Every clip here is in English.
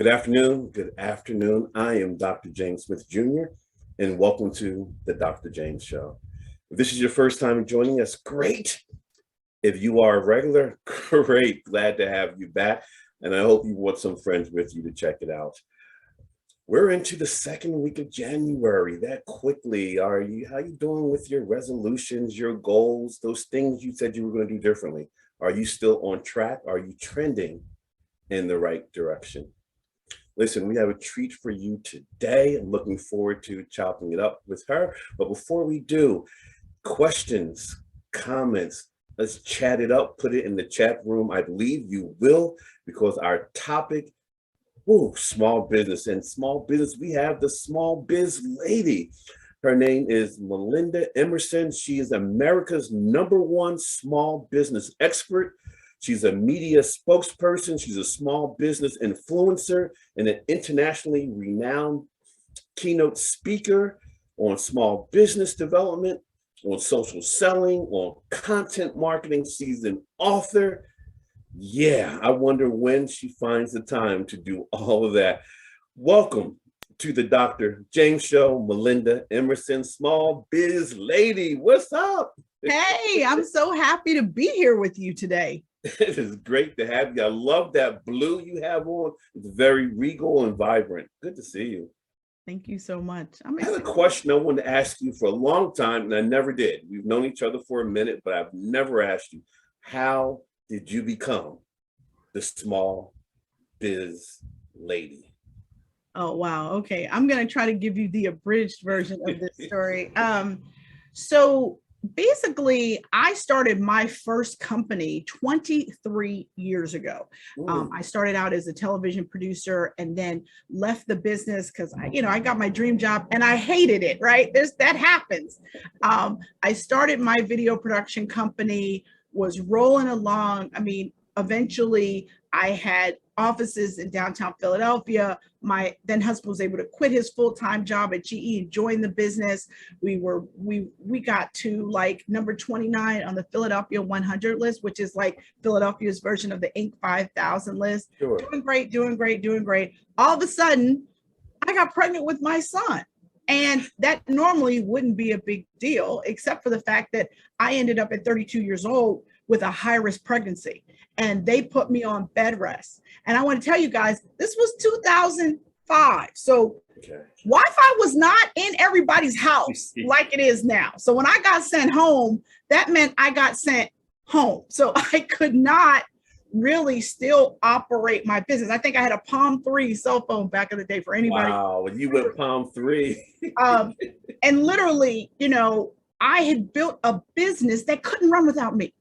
Good afternoon. Good afternoon. I am Dr. James Smith Jr., and welcome to the Dr. James Show. If this is your first time joining us, great. If you are a regular, great. Glad to have you back. And I hope you brought some friends with you to check it out. We're into the second week of January. That quickly. How are you doing with your resolutions, your goals, those things you said you were going to do differently? Are you still on track? Are you trending in the right direction? Listen, we have a treat for you today. I'm looking forward to chopping it up with her. But before we do, questions, comments, let's chat it up, put it in the chat room. I believe you will, because our topic, small business. And small business, we have the Small Biz Lady. Her name is Melinda Emerson. She is America's #1 small business expert. She's a media spokesperson. She's a small business influencer and an internationally renowned keynote speaker on small business development, on social selling, on content marketing. She's an author. Yeah, I wonder when she finds the time to do all of that. Welcome to the Dr. James Show, Melinda Emerson, Small Biz Lady. What's up? Hey, I'm so happy to be here with you today. It is great to have you. I love that blue you have on. It's very regal and vibrant. Good to see you. Thank you so much. I had a question I wanted to ask you for a long time, and I never did. We've known each other for a minute, but I've never asked you, how did you become the Small Biz Lady? Oh, wow. Okay. I'm going to try to give you the abridged version of this story. So basically, I started my first company 23 years ago. I started out as a television producer and then left the business because I got my dream job and I hated it, right? That happens. I started my video production company, was rolling along. Eventually I had offices in downtown Philadelphia. My then husband was able to quit his full-time job at GE and join the business. We got to like number 29 on the Philadelphia 100 list, which is like Philadelphia's version of the Inc. 5000 list. Sure. Doing great. All of a sudden, I got pregnant with my son. And that normally wouldn't be a big deal, except for the fact that I ended up at 32 years old with a high-risk pregnancy. And they put me on bed rest. And I want to tell you guys, this was 2005. So Wi-Fi was not in everybody's house like it is now. So when I got sent home, that meant I got sent home. So I could not really still operate my business. I think I had a Palm 3 cell phone back in the day for anybody. Wow, you went Palm 3. And literally, I had built a business that couldn't run without me.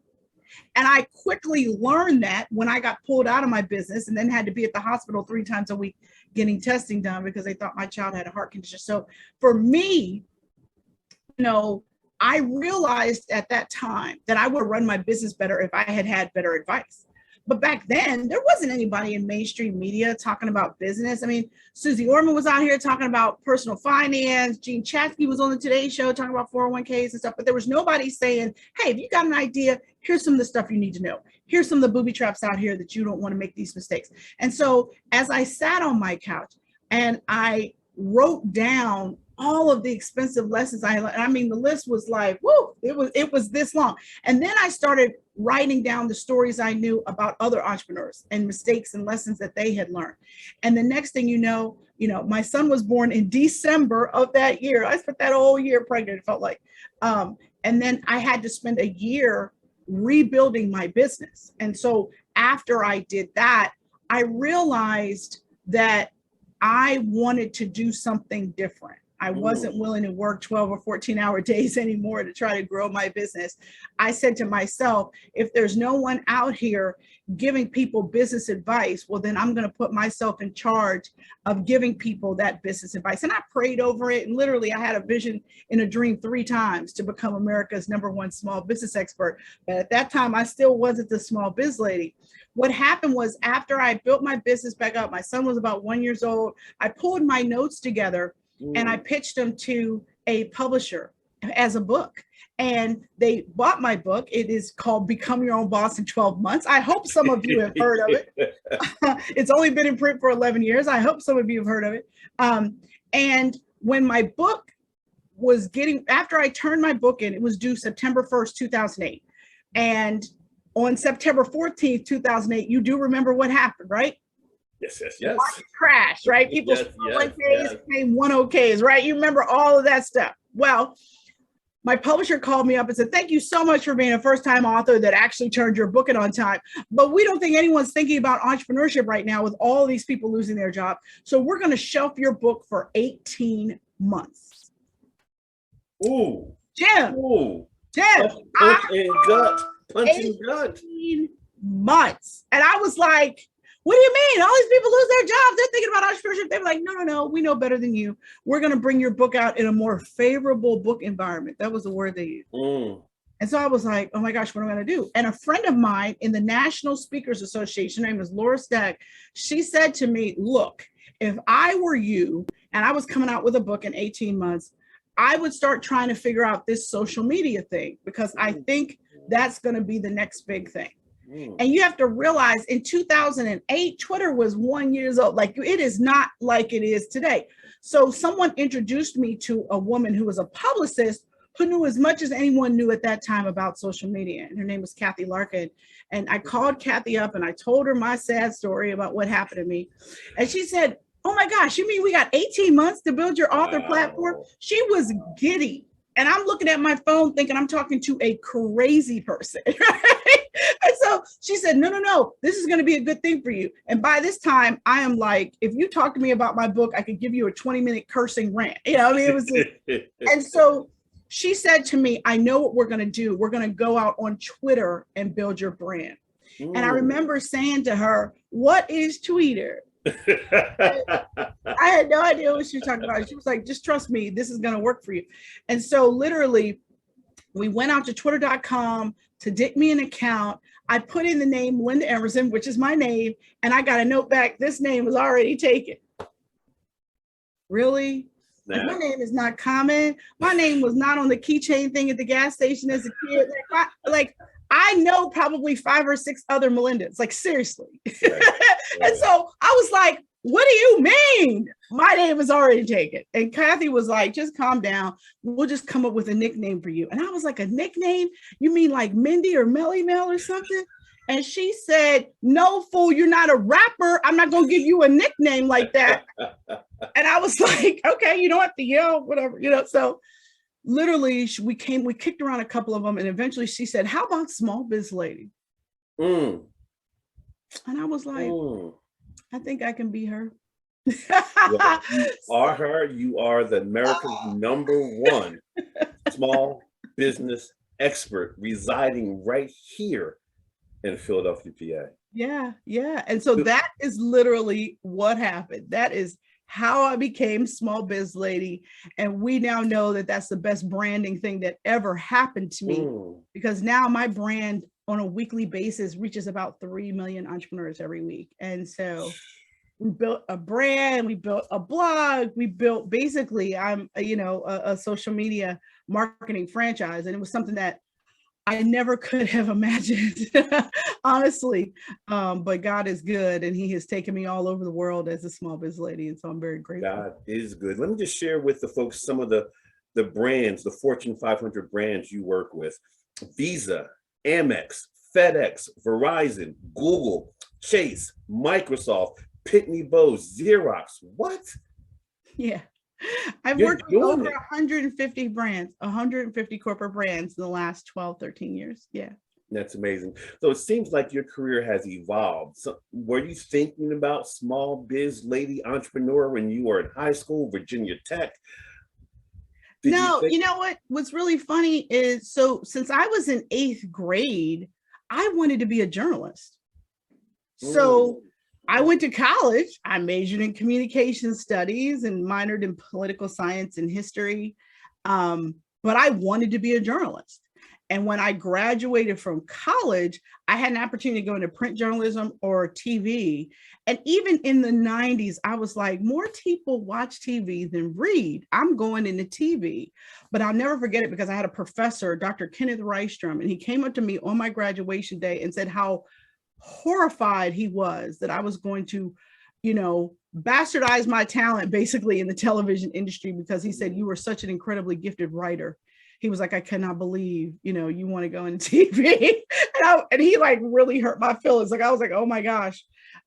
And I quickly learned that when I got pulled out of my business and then had to be at the hospital 3 times a week getting testing done because they thought my child had a heart condition. So for me, I realized at that time that I would run my business better if I had had better advice. But back then, there wasn't anybody in mainstream media talking about business. Susie Orman was out here talking about personal finance. Gene Chatsky was on the Today Show talking about 401ks and stuff. But there was nobody saying, hey, if you got an idea, here's some of the stuff you need to know. Here's some of the booby traps out here that you don't want to make these mistakes. And so as I sat on my couch and I wrote down all of the expensive lessons I learned. The list was like, it was this long. And then I started writing down the stories I knew about other entrepreneurs and mistakes and lessons that they had learned. And the next thing you know, my son was born in December of that year. I spent that whole year pregnant, it felt like. And then I had to spend a year rebuilding my business. And so after I did that, I realized that I wanted to do something different. I wasn't willing to work 12 or 14-hour days anymore to try to grow my business. I said to myself, if there's no one out here giving people business advice, well, then I'm going to put myself in charge of giving people that business advice. And I prayed over it. And literally, I had a vision in a dream 3 times to become America's #1 small business expert. But at that time, I still wasn't the Small Biz Lady. What happened was after I built my business back up, my son was about 1 year old. I pulled my notes together and I pitched them to a publisher. as a book. And they bought my book. It is called Become Your Own Boss in 12 Months. I hope some of you have heard of it. It's only been in print for 11 years. I hope some of you have heard of it. And when my book was after I turned my book in, it was due September 1st, 2008. And on September 14th, 2008, you do remember what happened, right? Yes. Market crash, right? People's Yes. became 101ks, right? You remember all of that stuff. Well, my publisher called me up and said, thank you so much for being a first-time author that actually turned your book in on time. But we don't think anyone's thinking about entrepreneurship right now with all these people losing their job. So we're going to shelf your book for 18 months. Ooh. Jim. Ooh. Jim. Punch and gut. 18 months. And I was like, what do you mean? All these people lose their jobs. They're thinking about entrepreneurship. They were like, no, we know better than you. We're going to bring your book out in a more favorable book environment. That was the word they used. And so I was like, oh my gosh, what am I going to do? And a friend of mine in the National Speakers Association, her name is Laura Stack, she said to me, look, if I were you and I was coming out with a book in 18 months, I would start trying to figure out this social media thing, because I think that's going to be the next big thing. And you have to realize in 2008, Twitter was 1 year old. Like, it is not like it is today. So someone introduced me to a woman who was a publicist who knew as much as anyone knew at that time about social media. And her name was Kathy Larkin. And I called Kathy up and I told her my sad story about what happened to me. And she said, oh my gosh, you mean we got 18 months to build your author platform? She was giddy. And I'm looking at my phone thinking I'm talking to a crazy person, right? And so she said, no, this is going to be a good thing for you. And by this time, I am like, if you talk to me about my book, I could give you a 20-minute cursing rant. You know, I mean, it was just, and so she said to me, I know what we're going to do. We're going to go out on Twitter and build your brand. And I remember saying to her, what is Twitter? I had no idea what she was talking about. She was like, just trust me, this is going to work for you. And so literally, we went out to twitter.com to dig me an account. I put in the name Melinda Emerson, which is my name, and I got a note back, this name was already taken. Really? Like, my name is not common. My name was not on the keychain thing at the gas station as a kid. Like I know probably 5 or 6 other Melindas, like seriously. Right. And so I was like, what do you mean? My name is already taken. And Kathy was like, just calm down. We'll just come up with a nickname for you. And I was like, a nickname? You mean like Mindy or Melly Mel or something? And she said, no, fool, you're not a rapper. I'm not going to give you a nickname like that. And I was like, okay, you don't have to yell, whatever, you know. So literally we kicked around a couple of them. And eventually she said, how about SmallBizLady? And I was like, I think I can be her. Well, you are her. You are the America's #1 small business expert residing right here in Philadelphia, PA. Yeah. And so that is literally what happened. That is how I became SmallBizLady. And we now know that that's the best branding thing that ever happened to me, because now my brand on a weekly basis reaches about 3 million entrepreneurs every week. And so we built a brand, we built a blog, we built basically, a social media marketing franchise. And it was something that I never could have imagined, honestly. But God is good, and He has taken me all over the world as a SmallBizLady. And so I'm very grateful. God is good. Let me just share with the folks some of the brands, the Fortune 500 brands you work with: Visa, Amex, FedEx, Verizon, Google, Chase, Microsoft, Pitney Bowes, Xerox. What? Yeah. I've worked with over 150 brands, 150 corporate brands in the last 12, 13 years. Yeah. That's amazing. So it seems like your career has evolved. So were you thinking about SmallBizLady entrepreneur when you were in high school, Virginia Tech? No, you know what? What's really funny is, so since I was in 8th grade, I wanted to be a journalist. So I went to college. I majored in communication studies and minored in political science and history. But I wanted to be a journalist. And when I graduated from college, I had an opportunity to go into print journalism or TV. And even in the 90s, I was like, more people watch TV than read. I'm going into TV. But I'll never forget it because I had a professor, Dr. Kenneth Rystrom, and he came up to me on my graduation day and said how horrified he was that I was going to, bastardize my talent basically in the television industry, because he said, you were such an incredibly gifted writer. He was like, I cannot believe, you want to go into TV. and he like really hurt my feelings. Like, I was like, oh my gosh.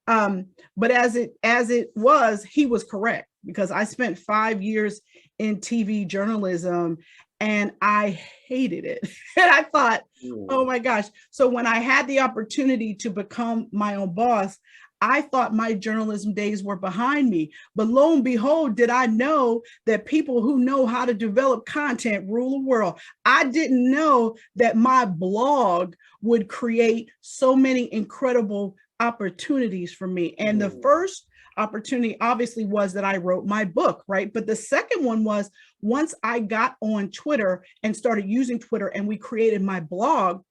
But as it was, he was correct, because I spent 5 years in TV journalism and I hated it. And I thought, oh my gosh. So when I had the opportunity to become my own boss, I thought my journalism days were behind me. But lo and behold, did I know that people who know how to develop content rule the world. I didn't know that my blog would create so many incredible opportunities for me. And the first opportunity obviously was that I wrote my book, right? But the second one was once I got on Twitter and started using Twitter and we created my blog,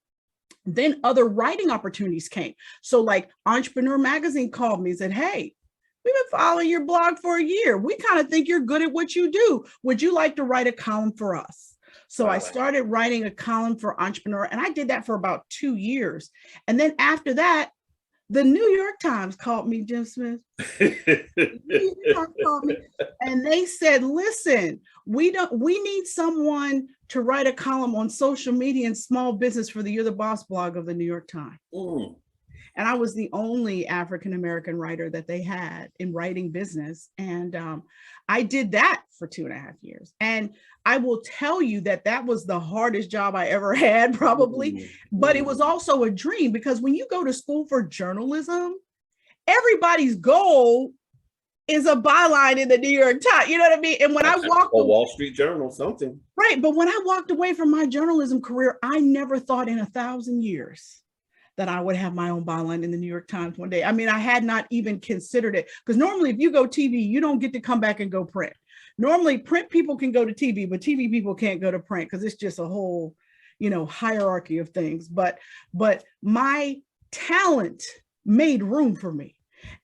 then other writing opportunities came. So like Entrepreneur Magazine called me and said, hey, we've been following your blog for a year. We kind of think you're good at what you do. Would you like to write a column for us? So I started writing a column for Entrepreneur, and I did that for about 2 years. And then after that, the New York Times called me, Jim Smith. The New York Times called me, and they said, listen, we need someone to write a column on social media and small business for the You're the Boss blog of the New York Times. And I was the only African-American writer that they had in writing business. And I did that for 2.5 years. And I will tell you that that was the hardest job I ever had, probably. But it was also a dream, because when you go to school for journalism, everybody's goal is a byline in the New York Times. You know what I mean? And when I walked away, Wall Street Journal, something. Right. But when I walked away from my journalism career, I never thought in 1,000 years that I would have my own byline in the New York Times one day. I mean, I had not even considered it, because normally if you go TV, you don't get to come back and go print. Normally print people can go to TV, but TV people can't go to print, because it's just a whole, hierarchy of things. But my talent made room for me.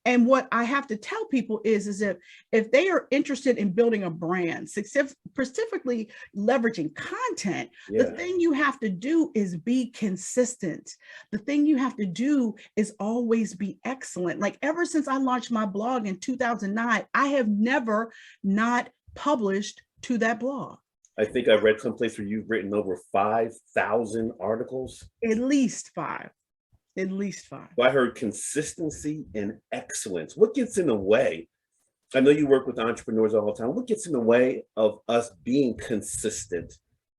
And what I have to tell people is if they are interested in building a brand, specifically leveraging content, the thing you have to do is be consistent. The thing you have to do is always be excellent. Like ever since I launched my blog in 2009, I have never not published to that blog. I think I read someplace where you've written over 5,000 articles. At least 5. At least 5. Well, I heard consistency and excellence. What gets in the way? I know you work with entrepreneurs all the time. What gets in the way of us being consistent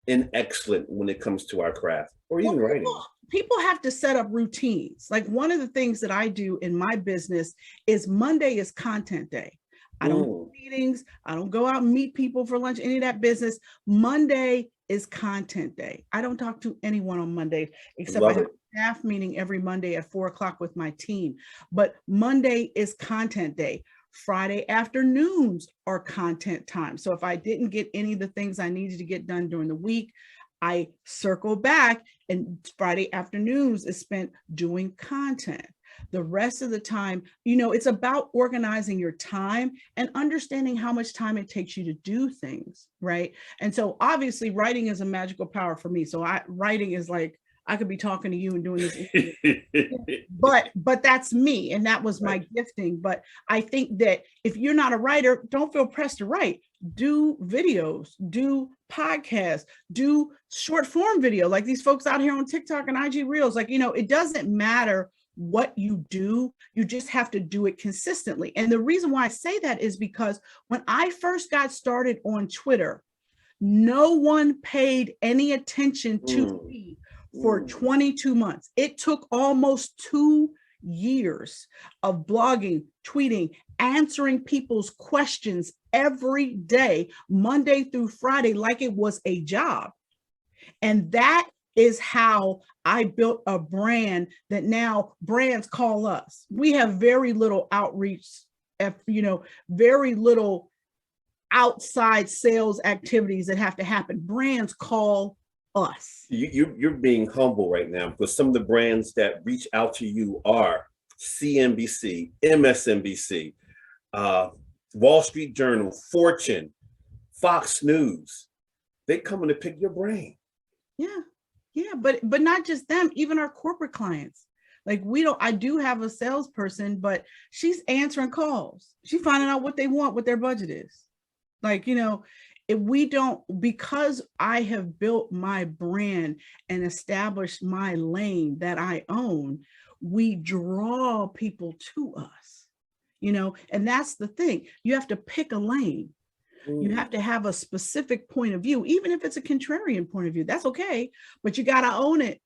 and excellent when it comes to our craft or even writing? People have to set up routines. Like one of the things that I do in my business is Monday is content day. I don't do meetings. I don't go out and meet people for lunch, any of that business. Monday is content day. I don't talk to anyone on Monday, except I have a staff meeting every Monday at 4:00 with my team. But Monday is content day. Friday afternoons are content time. So if I didn't get any of the things I needed to get done during the week, I circle back, and Friday afternoons is spent doing content. The rest of the time, it's about organizing your time and understanding how much time it takes you to do things, right? And so obviously writing is a magical power for me. So writing is like, I could be talking to you and doing this, but that's me. And that was my gifting. But I think that if you're not a writer, don't feel pressed to write. Do videos, do podcasts, do short form video, like these folks out here on TikTok and IG Reels. Like, it doesn't matter what you do, you just have to do it consistently. And the reason why I say that is because when I first got started on Twitter, no one paid any attention to me for 22 months. It took almost 2 years of blogging, tweeting, answering people's questions every day, Monday through Friday, like it was a job. And that is how I built a brand that now brands call us. We have very little outreach, very little outside sales activities that have to happen. Brands call us. You're being humble right now, because some of the brands that reach out to you are CNBC, MSNBC, Wall Street Journal, Fortune, Fox News. They coming to pick your brain. Yeah, but not just them, even our corporate clients. Like I do have a salesperson, but she's answering calls. She's finding out what they want, what their budget is. Like, if we don't, because I have built my brand and established my lane that I own, we draw people to us, and that's the thing. You have to pick a lane. You have to have a specific point of view, even if it's a contrarian point of view, that's okay, but you got to own it.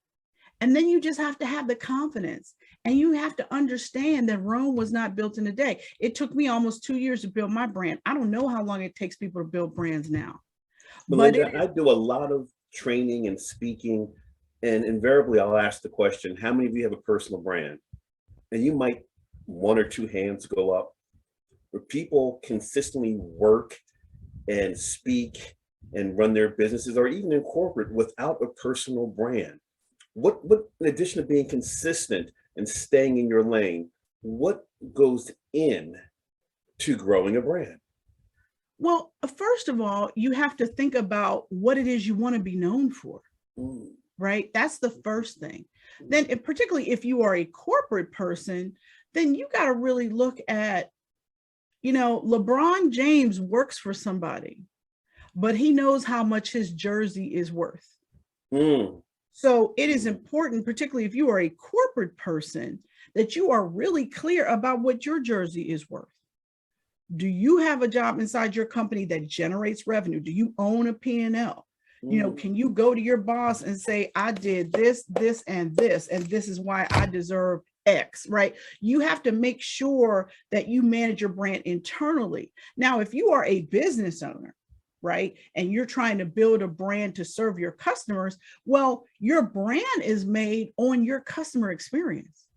And then you just have to have the confidence, and you have to understand that Rome was not built in a day. It took me almost 2 years to build my brand. I don't know how long it takes people to build brands now. Melinda, I do a lot of training and speaking, and invariably I'll ask the question, how many of you have a personal brand? And you might, one or two hands go up. Where people consistently work and speak and run their businesses, or even in corporate, without a personal brand. What in addition to being consistent and staying in your lane, what goes in to growing a brand? Well, first of all, you have to think about what it is you want to be known for, right? That's the first thing. Then, particularly if you are a corporate person, then you got to really look at, LeBron James works for somebody, but he knows how much his jersey is worth. So it is important, particularly if you are a corporate person, that you are really clear about what your jersey is worth. Do you have a job inside your company that generates revenue? Do you own a P&L? Can you go to your boss and say, I did this, this, and this is why I deserve X, right? You have to make sure that you manage your brand internally. Now, if you are a business owner, right, and you're trying to build a brand to serve your customers, well, your brand is made on your customer experience.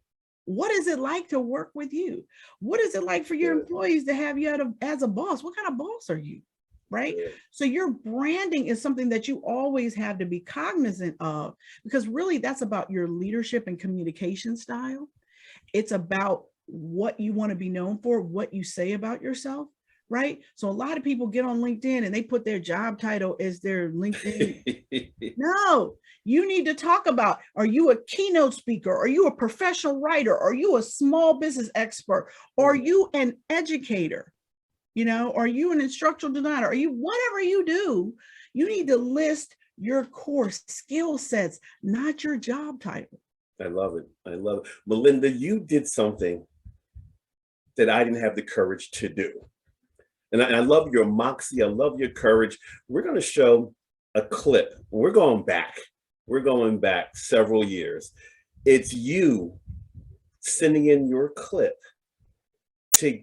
What is it like to work with you? What is it like for your employees to have you as a boss? What kind of boss are you? Right? So your branding is something that you always have to be cognizant of, because really that's about your leadership and communication style. It's about what you want to be known for, what you say about yourself, right? So a lot of people get on LinkedIn and they put their job title as their LinkedIn. No, you need to talk about, are you a keynote speaker? Are you a professional writer? Are you a small business expert? Are you an educator? Are you an instructional designer? Are you, whatever you do, you need to list your core skill sets, not your job title. I love it. I love it. Melinda, you did something that I didn't have the courage to do. And I love your moxie. I love your courage. We're going to show a clip. We're going back several years. It's you sending in your clip to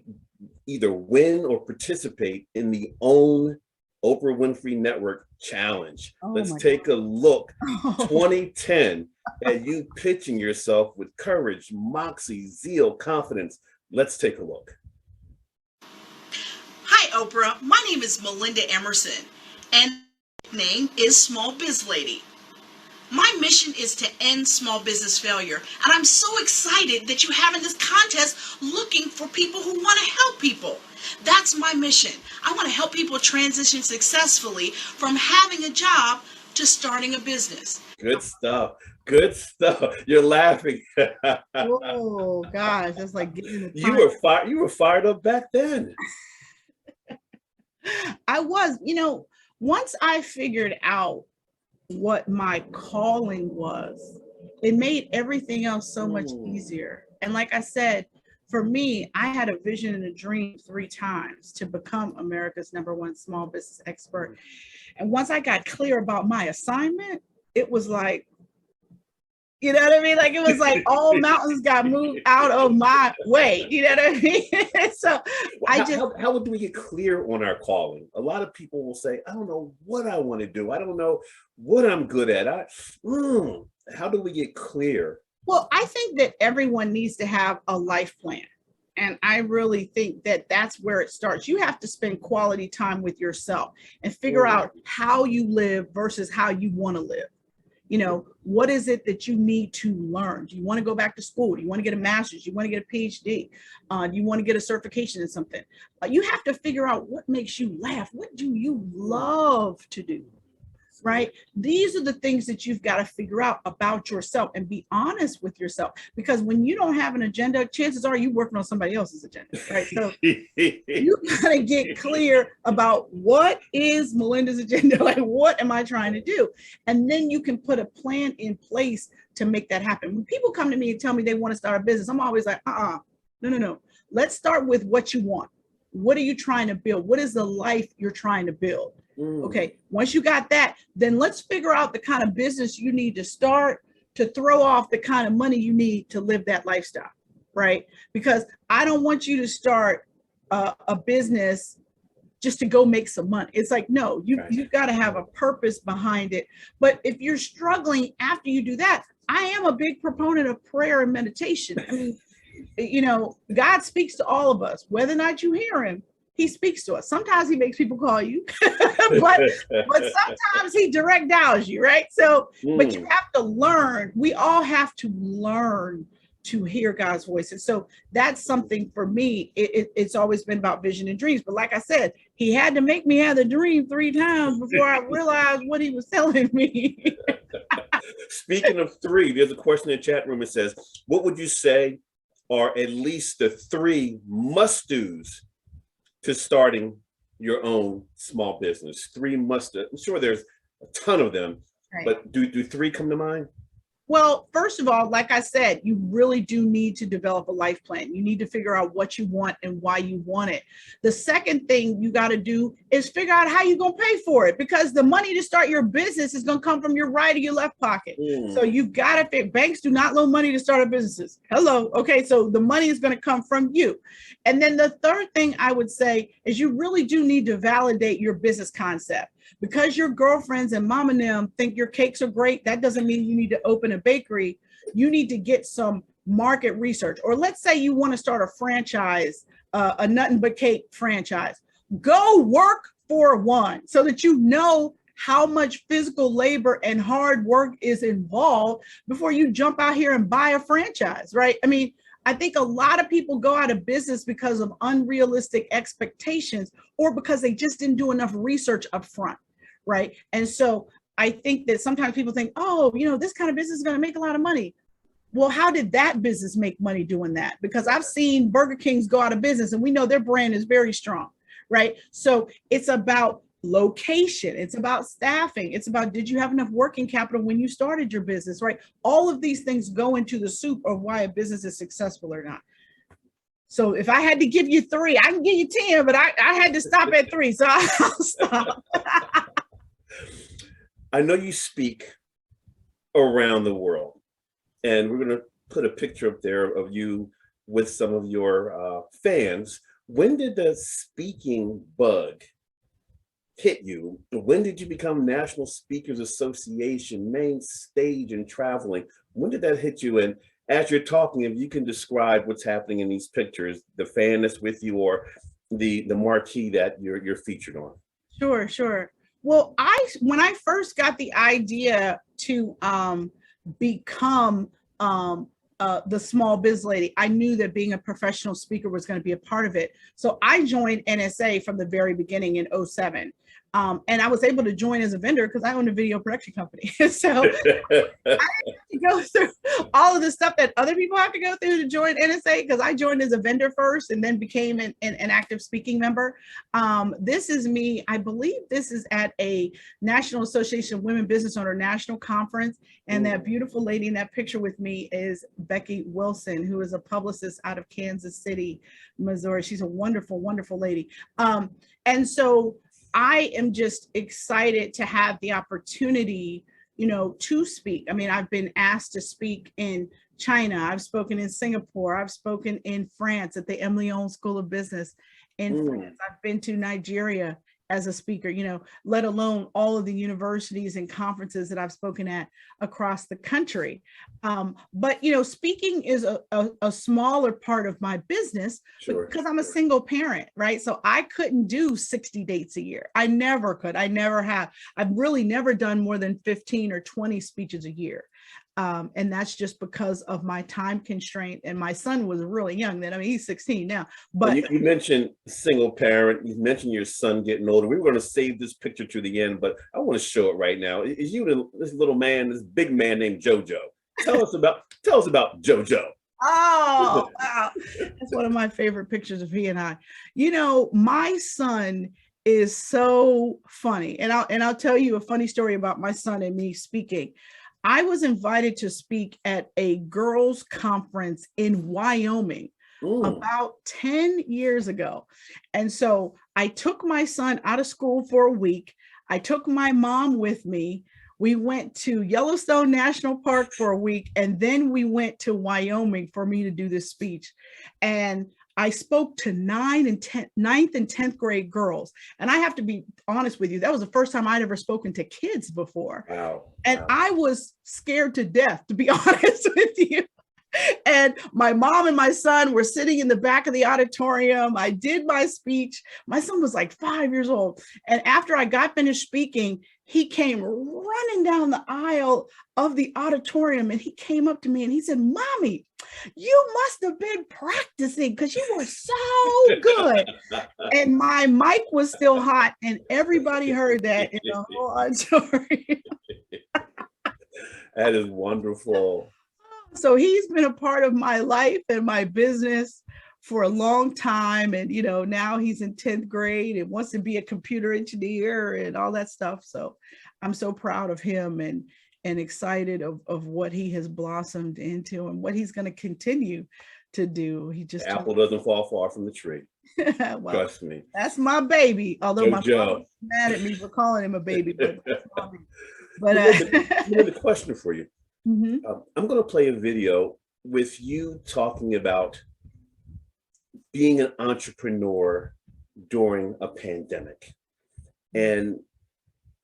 either win or participate in the Own Oprah Winfrey Network challenge. Let's take a look. 2010, at you pitching yourself with courage, moxie, zeal, confidence. Let's take a look. Hi, Oprah. My name is Melinda Emerson, and my name is SmallBizLady. My mission is to end small business failure, and I'm so excited that you have in this contest looking for people who want to help people. That's my mission. I want to help people transition successfully from having a job to starting a business. Good stuff. Good stuff. You're laughing. Oh gosh, that's like getting you were fired up back then. I was, once I figured out what my calling was, it made everything else so much easier. And like I said, for me, I had a vision and a dream 3 times to become America's #1 small business expert. And once I got clear about my assignment, it was like, you know what I mean? Like, it was like all mountains got moved out of my way. You know what I mean? So how do we get clear on our calling? A lot of people will say, I don't know what I want to do. I don't know what I'm good at. How do we get clear? Well, I think that everyone needs to have a life plan. And I really think that that's where it starts. You have to spend quality time with yourself and figure out how you live versus how you want to live. You know, what is it that you need to learn? Do you want to go back to school? Do you want to get a master's? Do you want to get a PhD? Do you want to get a certification in something? You have to figure out what makes you laugh. What do you love to do? Right? These are the things that you've got to figure out about yourself and be honest with yourself. Because when you don't have an agenda, chances are you're working on somebody else's agenda, right? So you got to get clear about what is Melinda's agenda, like what am I trying to do? And then you can put a plan in place to make that happen. When people come to me and tell me they want to start a business, I'm always like, no. Let's start with what you want. What are you trying to build? What is the life you're trying to build? Okay, once you got that, then let's figure out the kind of business you need to start to throw off the kind of money you need to live that lifestyle, right? Because I don't want you to start a business just to go make some money. It's like, no, you've got to have a purpose behind it. But if you're struggling after you do that, I am a big proponent of prayer and meditation. I mean, you know, God speaks to all of us, whether or not you hear him. He speaks to us. Sometimes he makes people call you, but sometimes he direct dials you, right? So, but you have to learn. We all have to learn to hear God's voice. And so that's something for me. It's always been about vision and dreams. But like I said, he had to make me have the dream 3 times before I realized what he was telling me. Speaking of 3, there's a question in the chat room. It says, what would you say are at least the 3 must-dos to starting your own small business? 3 must-dos. I'm sure there's a ton of them, right, but do 3 come to mind? Well, first of all, like I said, you really do need to develop a life plan. You need to figure out what you want and why you want it. The second thing you got to do is figure out how you're going to pay for it, because the money to start your business is going to come from your right or your left pocket. So you've got to, banks do not loan money to start up businesses. Hello. Okay. So the money is going to come from you. And then the third thing I would say is you really do need to validate your business concept. Because your girlfriends and mom and them think your cakes are great, that doesn't mean you need to open a bakery. You need to get some market research. Or let's say you want to start a franchise, a nothing but cake franchise. Go work for one so that you know how much physical labor and hard work is involved before you jump out here and buy a franchise, right? I mean, I think a lot of people go out of business because of unrealistic expectations or because they just didn't do enough research up front, right? And so I think that sometimes people think, oh, you know, this kind of business is going to make a lot of money. Well, how did that business make money doing that? Because I've seen Burger Kings go out of business and we know their brand is very strong, right? So it's about location, it's about staffing, it's about, did you have enough working capital when you started your business, right? All of these things go into the soup of why a business is successful or not. So if I had to give you 3, I can give you 10, but I had to stop at 3, so I'll stop. I know you speak around the world, and we're going to put a picture up there of you with some of your fans. When did the speaking bug hit you? When did you become National Speakers Association, main stage and traveling? When did that hit you? And as you're talking, if you can describe what's happening in these pictures, the fan that's with you or the marquee that you're featured on. Sure. Well, when I first got the idea to become the Small Biz Lady, I knew that being a professional speaker was going to be a part of it. So I joined NSA from the very beginning in 2007. And I was able to join as a vendor because I own a video production company. So I had to go through all of the stuff that other people have to go through to join NSA, because I joined as a vendor first and then became an active speaking member. This is me. I believe this is at a National Association of Women Business Owner National Conference. And that beautiful lady in that picture with me is Becky Wilson, who is a publicist out of Kansas City, Missouri. She's a wonderful, wonderful lady. And so I am just excited to have the opportunity, you know, to speak. I mean, I've been asked to speak in China. I've spoken in Singapore. I've spoken in France at the Emily School of Business in France. I've been to Nigeria as a speaker, let alone all of the universities and conferences that I've spoken at across the country. But, speaking is a smaller part of my business because I'm a single parent, right? So I couldn't do 60 dates a year. I never could. I never have. I've really never done more than 15 or 20 speeches a year. And that's just because of my time constraint. And my son was really young then. I mean, he's 16 now. But you mentioned single parent. You mentioned your son getting older. We were going to save this picture to the end, but I want to show it right now. Is you this little man, this big man named JoJo? Tell us about JoJo. Oh, wow. That's one of my favorite pictures of he and I. My son is so funny. And I'll tell you a funny story about my son and me speaking. I was invited to speak at a girls' conference in Wyoming about 10 years ago. And so I took my son out of school for a week. I took my mom with me. We went to Yellowstone National Park for a week, and then we went to Wyoming for me to do this speech. And I spoke to 9th and 10th grade girls. And I have to be honest with you, that was the first time I'd ever spoken to kids before. Wow. And I was scared to death, to be honest with you. And my mom and my son were sitting in the back of the auditorium. I did my speech. My son was like 5 years old. And after I got finished speaking, he came running down the aisle of the auditorium and he came up to me and he said, "Mommy, you must have been practicing because you were so good." And my mic was still hot and everybody heard that in the whole auditorium. That is wonderful. So he's been a part of my life and my business for a long time. And, now he's in 10th grade and wants to be a computer engineer and all that stuff. So I'm so proud of him and excited of what he has blossomed into and what he's going to continue to do. He just the apple doesn't fall far from the tree. Well, trust me. That's my baby. Although my father's mad at me for calling him a baby, but that's my baby. But the question for you. Mm-hmm. I'm going to play a video with you talking about being an entrepreneur during a pandemic. And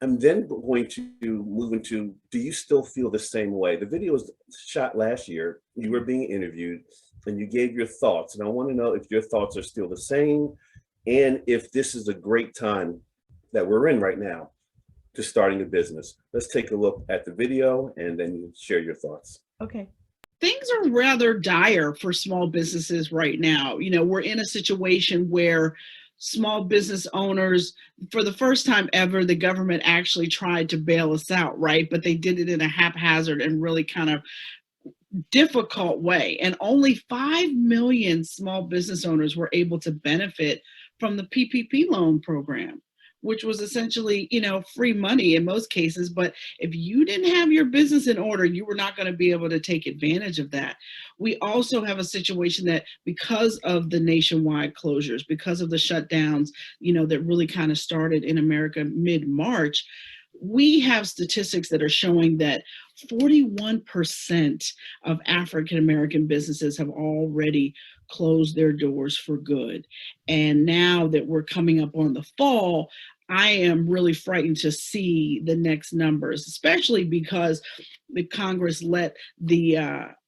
I'm then going to move into, do you still feel the same way? The video was shot last year. You were being interviewed and you gave your thoughts. And I want to know if your thoughts are still the same and if this is a great time that we're in right now to starting a business. Let's take a look at the video and then you share your thoughts. Okay. Things are rather dire for small businesses right now. We're in a situation where small business owners, for the first time ever, the government actually tried to bail us out, right? But they did it in a haphazard and really kind of difficult way. And only 5 million small business owners were able to benefit from the PPP loan program, which was essentially, free money in most cases. But if you didn't have your business in order, you were not going to be able to take advantage of that. We also have a situation that because of the nationwide closures, because of the shutdowns, that really kind of started in America mid-March, we have statistics that are showing that 41% of African-American businesses have already closed their doors for good. And now that we're coming up on the fall, I am really frightened to see the next numbers, especially because the Congress let the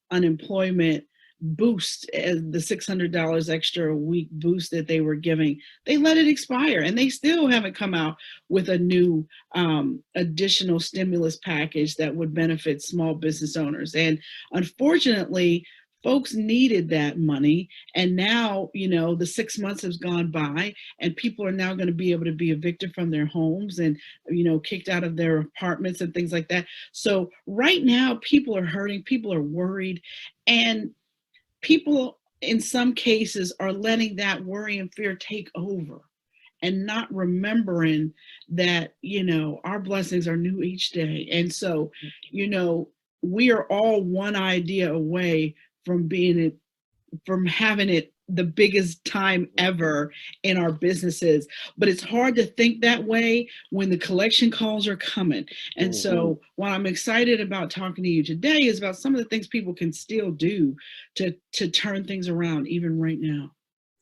unemployment boost, the $600 extra a week boost that they were giving, they let it expire and they still haven't come out with a new additional stimulus package that would benefit small business owners. And unfortunately, folks needed that money. And now, the 6 months has gone by and people are now going to be able to be evicted from their homes and, kicked out of their apartments and things like that. So right now, people are hurting, people are worried, and people in some cases are letting that worry and fear take over and not remembering that, our blessings are new each day. And so, we are all one idea away from having it the biggest time ever in our businesses. But it's hard to think that way when the collection calls are coming. And so what I'm excited about talking to you today is about some of the things people can still do to turn things around even right now.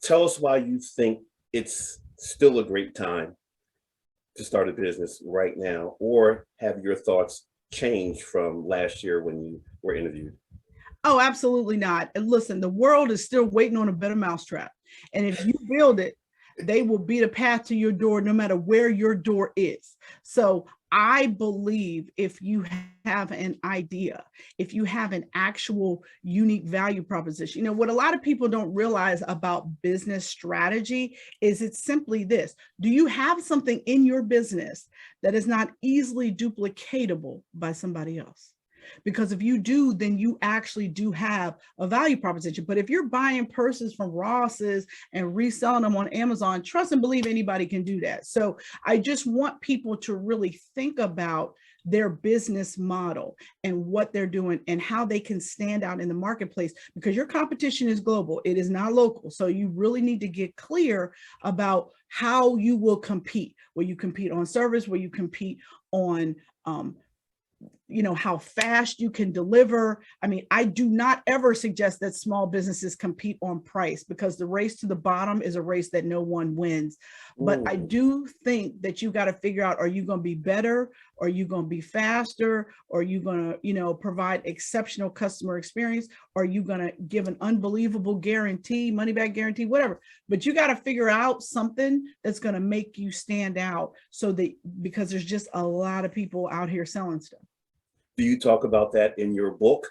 Tell us why you think it's still a great time to start a business right now, or have your thoughts changed from last year when you were interviewed? Oh, absolutely not. And listen, the world is still waiting on a better mousetrap. And if you build it, they will be the path to your door no matter where your door is. So I believe if you have an idea, if you have an actual unique value proposition, you know, what a lot of people don't realize about business strategy is it's simply this. Do you have something in your business that is not easily duplicatable by somebody else? Because if you do, then you actually do have a value proposition. But if you're buying purses from Ross's and reselling them on Amazon, trust and believe anybody can do that. So I just want people to really think about their business model and what they're doing and how they can stand out in the marketplace, because your competition is global. It is not local. So you really need to get clear about how you will compete, where you compete on service, where you compete on how fast you can deliver. I mean, I do not ever suggest that small businesses compete on price, because the race to the bottom is a race that no one wins. But I do think that you got to figure out, are you going to be better? Are you going to be faster? Or are you going to, provide exceptional customer experience? Or are you going to give an unbelievable guarantee, money back guarantee, whatever? But you got to figure out something that's going to make you stand out, because there's just a lot of people out here selling stuff. Do you talk about that in your book?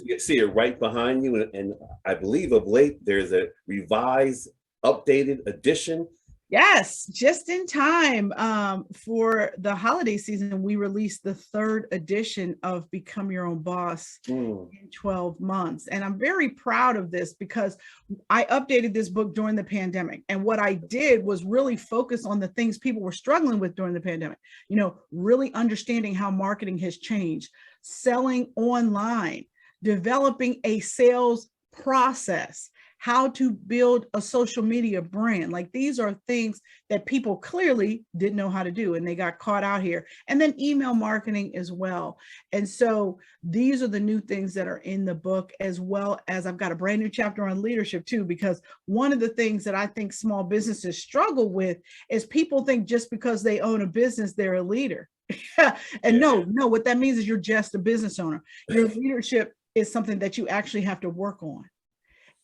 You see it right behind you. And I believe of late, there's a revised, updated edition. Yes, just in time for the holiday season, we released the 3rd edition of Become Your Own Boss in 12 months. And I'm very proud of this because I updated this book during the pandemic. And what I did was really focus on the things people were struggling with during the pandemic, really understanding how marketing has changed, selling online, developing a sales process, how to build a social media brand. Like, these are things that people clearly didn't know how to do, and they got caught out here. And then email marketing as well. And so these are the new things that are in the book, as well as I've got a brand new chapter on leadership too, because one of the things that I think small businesses struggle with is people think just because they own a business, they're a leader. And no, what that means is you're just a business owner. Your leadership is something that you actually have to work on.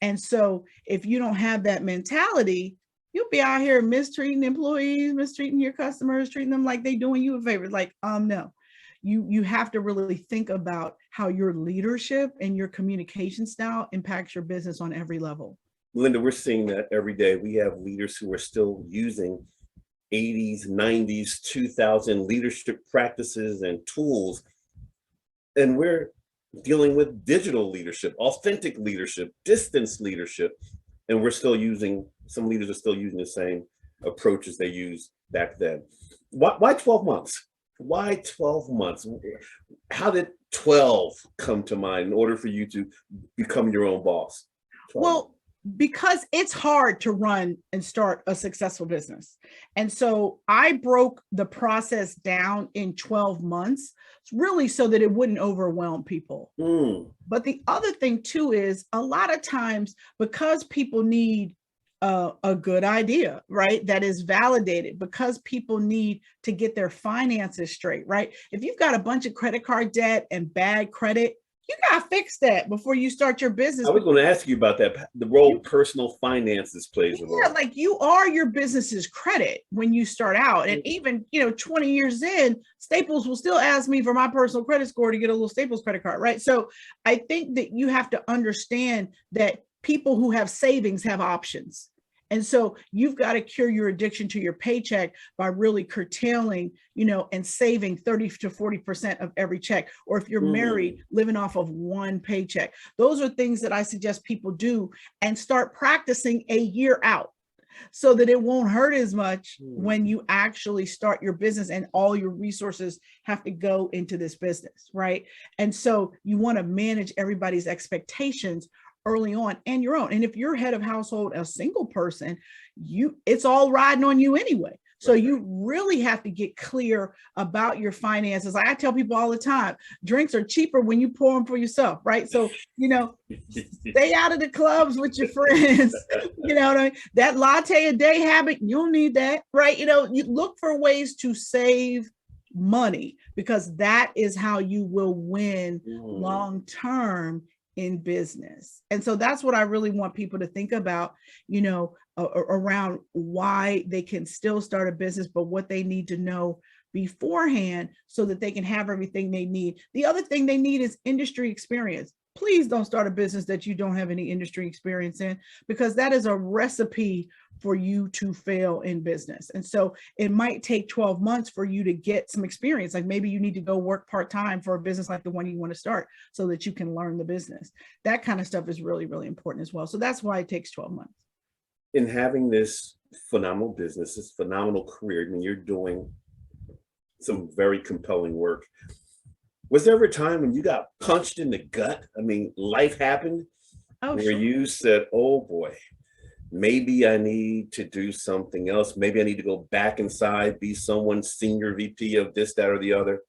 And so if you don't have that mentality, you'll be out here mistreating employees, mistreating your customers, treating them like they're doing you a favor. Like, no, you have to really think about how your leadership and your communication style impacts your business on every level. Melinda, we're seeing that every day. We have leaders who are still using 80s, 90s, 2000 leadership practices and tools. And we're dealing with digital leadership, authentic leadership, distance leadership. And some leaders are still using the same approaches they used back then. Why 12 months? Why 12 months? How did 12 come to mind in order for you to become your own boss? 12 Well, because it's hard to run and start a successful business. And so I broke the process down in 12 months, really so that it wouldn't overwhelm people. But the other thing too is, a lot of times, because people need a good idea, right, that is validated, because people need to get their finances straight, right? If you've got a bunch of credit card debt and bad credit, you got to fix that before you start your business. I was going to ask you about that, the role personal finances plays a role. Yeah, like, you are your business's credit when you start out. And even, 20 years in, Staples will still ask me for my personal credit score to get a little Staples credit card, right? So I think that you have to understand that people who have savings have options. And so you've got to cure your addiction to your paycheck by really curtailing, and saving 30 to 40% of every check. Or if you're married, living off of one paycheck. Those are things that I suggest people do, and start practicing a year out, so that it won't hurt as much when you actually start your business and all your resources have to go into this business, right? And so you want to manage everybody's expectations early on, and your own. And if you're head of household, a single person, it's all riding on you anyway. So you really have to get clear about your finances. Like I tell people all the time, drinks are cheaper when you pour them for yourself, right? So, stay out of the clubs with your friends. You know what I mean? That latte a day habit, you don't need that, right? You look for ways to save money, because that is how you will win long term in business. And so that's what I really want people to think about, around why they can still start a business, but what they need to know beforehand so that they can have everything they need. The other thing they need is industry experience. Please don't start a business that you don't have any industry experience in, because that is a recipe for you to fail in business. And so it might take 12 months for you to get some experience. Like maybe you need to go work part-time for a business like the one you want to start so that you can learn the business. That kind of stuff is really, really important as well. So that's why it takes 12 months. In having this phenomenal business, this phenomenal career, you're doing some very compelling work. Was there ever a time when you got punched in the gut? Life happened where sure. you said, oh boy, maybe I need to do something else. Maybe I need to go back inside, be someone's senior VP of this, that, or the other.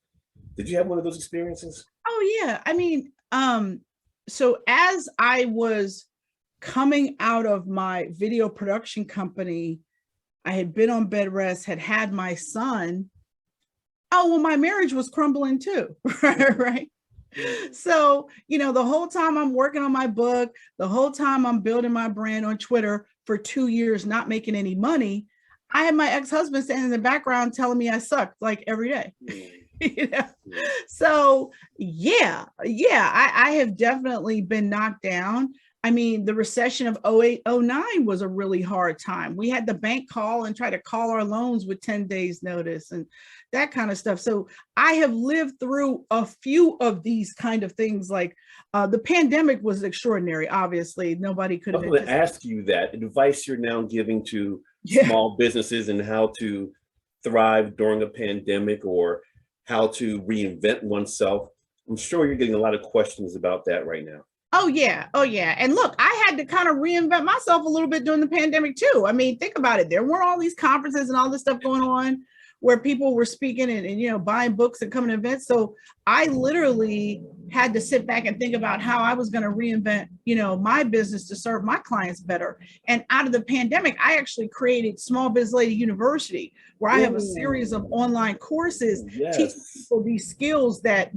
Did you have one of those experiences? Oh yeah. So as I was coming out of my video production company, I had been on bed rest, had my son. Oh, well, my marriage was crumbling too, right? So, the whole time I'm working on my book, the whole time I'm building my brand on Twitter for 2 years, not making any money, I had my ex-husband standing in the background telling me I sucked like every day. So I have definitely been knocked down. The recession of 08, 09 was a really hard time. We had the bank call and try to call our loans with 10 days notice and that kind of stuff. So I have lived through a few of these kind of things. Like the pandemic was extraordinary. Obviously, nobody could have. I'm going to ask you that advice you're now giving to small businesses and how to thrive during a pandemic or how to reinvent oneself. I'm sure you're getting a lot of questions about that right now. Oh yeah. And look, I had to kind of reinvent myself a little bit during the pandemic too. Think about it. There weren't all these conferences and all this stuff going on where people were speaking and buying books and coming to events. So I literally had to sit back and think about how I was going to reinvent, my business to serve my clients better. And out of the pandemic, I actually created SmallBizLady University, where I have a series of online courses teaching people these skills that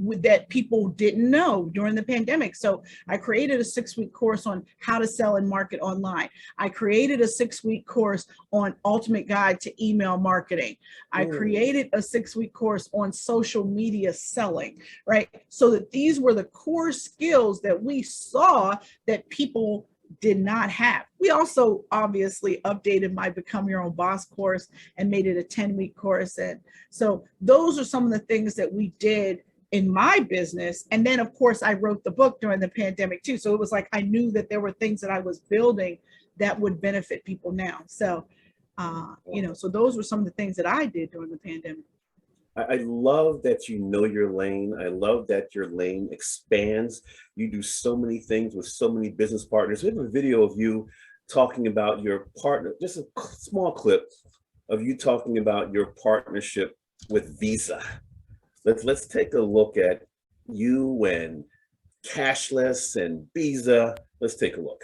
people didn't know during the pandemic. So I created a 6-week course on how to sell and market online. I created a 6-week course on ultimate guide to email marketing. I created a 6-week course on social media selling, right? So that these were the core skills that we saw that people did not have. We also obviously updated my Become Your Own Boss course and made it a 10-week course. And so those are some of the things that we did in my business. And then of course I wrote the book during the pandemic too. So it was like, I knew that there were things that I was building that would benefit people now. So, so those were some of the things that I did during the pandemic. I love that you know your lane. I love that your lane expands. You do so many things with so many business partners. We have a video of you talking about your partner, just a small clip of you talking about your partnership with Visa. Let's take a look at you and cashless and Visa. Let's take a look.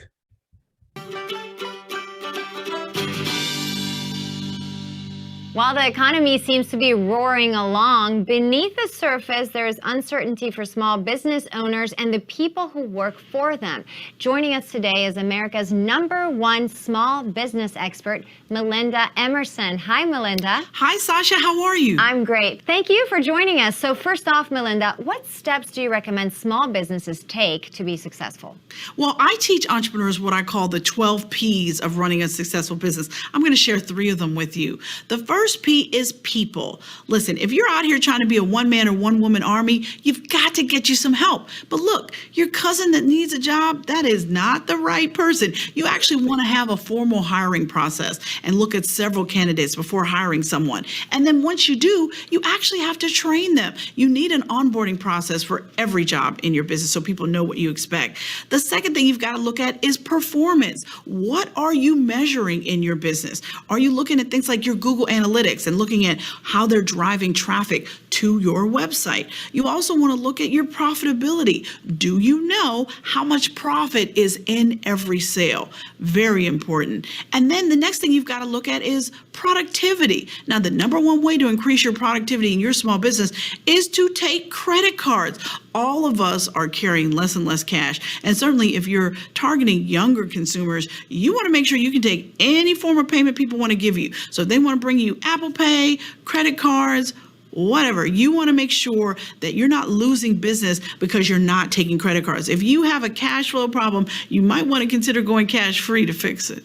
While the economy seems to be roaring along, beneath the surface, there is uncertainty for small business owners and the people who work for them. Joining us today is America's #1 small business expert, Melinda Emerson. Hi, Melinda. Hi, Sasha. How are you? I'm great. Thank you for joining us. So first off, Melinda, what steps do you recommend small businesses take to be successful? Well, I teach entrepreneurs what I call the 12 P's of running a successful business. I'm going to share 3 of them with you. The first P is people. Listen, if you're out here trying to be a one-man or one-woman army, you've got to get you some help. But look, your cousin that needs a job, that is not the right person. You actually want to have a formal hiring process and look at several candidates before hiring someone. And then once you do, you actually have to train them. You need an onboarding process for every job in your business so people know what you expect. The second thing you've got to look at is performance. What are you measuring in your business? Are you looking at things like your Google Analytics analytics and looking at how they're driving traffic to your website. You also want to look at your profitability. Do you know how much profit is in every sale? Very important. And then the next thing you've got to look at is productivity. Now, the number one way to increase your productivity in your small business is to take credit cards. All of us are carrying less and less cash. And certainly if you're targeting younger consumers, you want to make sure you can take any form of payment people want to give you. So if they want to bring you Apple Pay, credit cards, whatever, you want to make sure that you're not losing business because you're not taking credit cards. If you have a cash flow problem, you might want to consider going cash free to fix it.